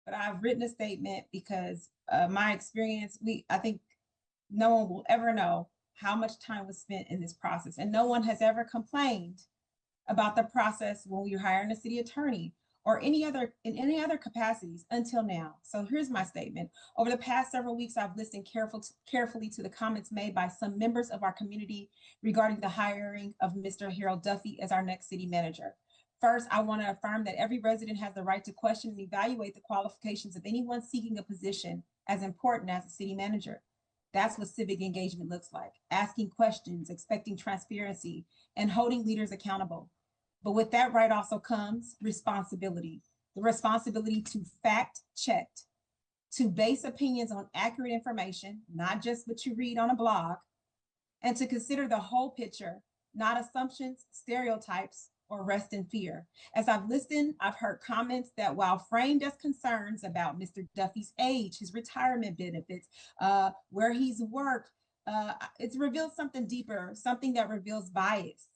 but I've written a statement because my experience, I think no one will ever know how much time was spent in this process. And no one has ever complained about the process when we were hiring a city attorney or in any other capacities until now. So here's my statement. Over the past several weeks, I've listened carefully to the comments made by some members of our community regarding the hiring of Mr. Harold Duffy as our next city manager. First, I want to affirm that every resident has the right to question and evaluate the qualifications of anyone seeking a position as important as a city manager. That's what civic engagement looks like: asking questions, expecting transparency, and holding leaders accountable. But with that right also comes responsibility, the responsibility to fact check, to base opinions on accurate information, not just what you read on a blog, and to consider the whole picture, not assumptions, stereotypes, or rest in fear. As I've listened, I've heard comments that while framed as concerns about Mr. Duffy's age, his retirement benefits, where he's worked, it's revealed something deeper, something that reveals bias.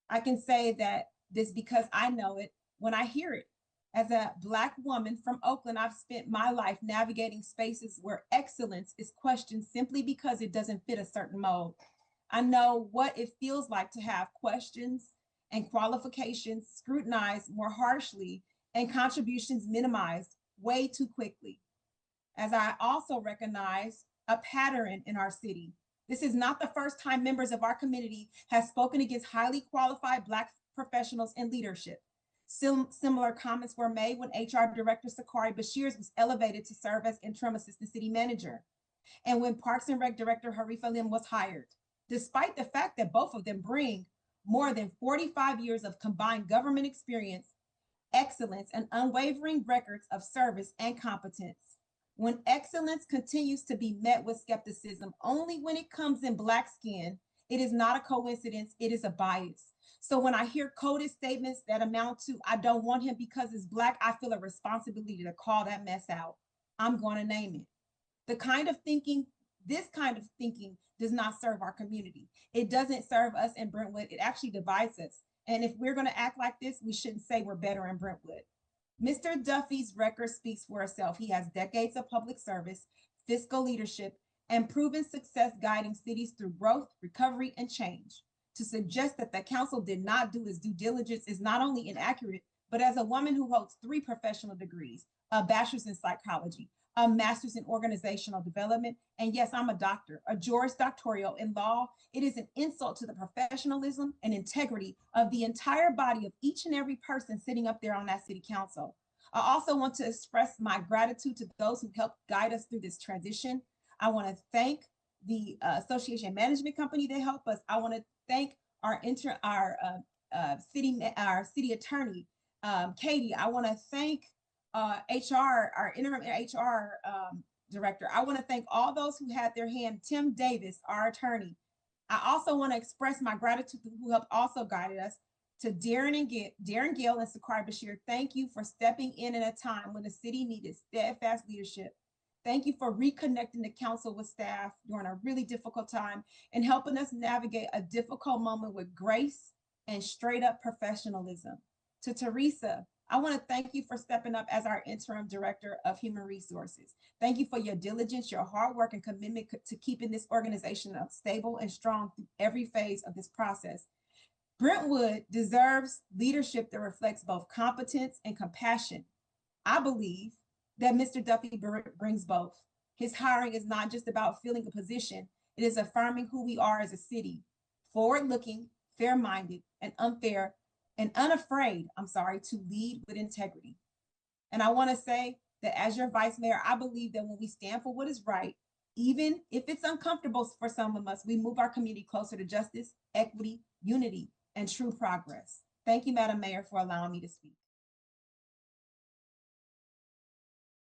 I can say that this because I know it when I hear it. As a Black woman from Oakland, I've spent my life navigating spaces where excellence is questioned simply because it doesn't fit a certain mold. I know what it feels like to have questions and qualifications scrutinized more harshly and contributions minimized way too quickly. As I also recognize a pattern in our city. This is not the first time members of our community have spoken against highly qualified Black professionals in leadership. Similar comments were made when HR Director Sakari Bashirs was elevated to serve as interim assistant city manager, and when Parks and Rec Director Harifa Lim was hired, despite the fact that both of them bring more than 45 years of combined government experience, excellence, and unwavering records of service and competence. When excellence continues to be met with skepticism only when it comes in Black skin, it is not a coincidence, it is a bias. So when I hear coded statements that amount to, I don't want him because he's Black, I feel a responsibility to call that mess out. I'm going to name it. This kind of thinking does not serve our community. It doesn't serve us in Brentwood. It actually divides us. And if we're going to act like this, we shouldn't say we're better in Brentwood. Mr. Duffy's record speaks for itself. He has decades of public service, fiscal leadership, and proven success guiding cities through growth, recovery, and change. To suggest that the council did not do its due diligence is not only inaccurate, but as a woman who holds 3 professional degrees, a bachelor's in psychology, a master's in organizational development, and yes, I'm a doctor, a Juris Doctoral in law, it is an insult to the professionalism and integrity of the entire body of each and every person sitting up there on that city council. I also want to express my gratitude to those who helped guide us through this transition. I want to thank the association management company that helped us. I want to thank our city attorney, Katie. I want to thank HR, our interim HR director. I want to thank all those who had their hand, Tim Davis, our attorney. I also want to express my gratitude to who helped also guided us, to Darren Gill and Sakari Bashir. Thank you for stepping in at a time when the city needed steadfast leadership. Thank you for reconnecting the council with staff during a really difficult time and helping us navigate a difficult moment with grace and straight up professionalism. To Teresa, I want to thank you for stepping up as our interim director of human resources. Thank you for your diligence, your hard work, and commitment to keeping this organization stable and strong through every phase of this process. Brentwood deserves leadership that reflects both competence and compassion. I believe that Mr. Duffy brings both. His hiring is not just about filling a position, it is affirming who we are as a city, forward-looking, fair-minded, and unafraid, to lead with integrity. And I want to say that as your vice mayor, I believe that when we stand for what is right, even if it's uncomfortable for some of us, we move our community closer to justice, equity, unity, and true progress. Thank you, Madam Mayor, for allowing me to speak.